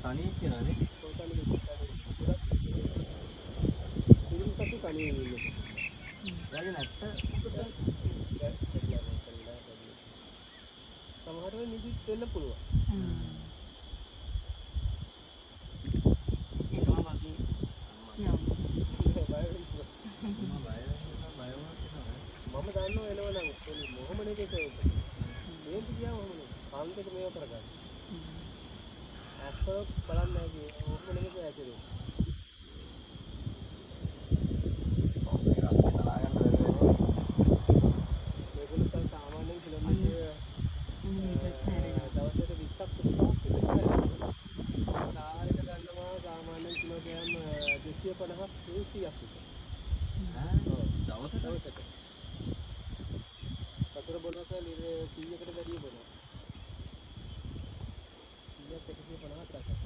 තනියෙක් කියනනේ. ඉතින් සතු තනියෙන් ඉන්නේ. එයාගේ නැට්ට සමහර වෙලාවට නිදි වෙන්න පුළුවන්. ඒකම වගේ යම් මම දන්නව එනවනම් මොහොම නේ ඒක. මේක ගියාම මොහොම. කාන්තේට මේව කරගන්න. ඇස්සොත් බලන්න ඇති. මොහොම නෙමෙයි ඇතිරේ. මේගොල්ලෝ තව සාමාන්‍යයෙන් කිලෝමීටර් දවසට 20ක් 35ක් විතර කරනවා. කාර් එක ගන්නවා සාමාන්‍යයෙන් කිලෝග්‍රෑම් 250ක් 300ක් විතර. දවසට වතුර බොනස ලිටර් 100කට වැඩිය බොනවා. 100ක් 150ක්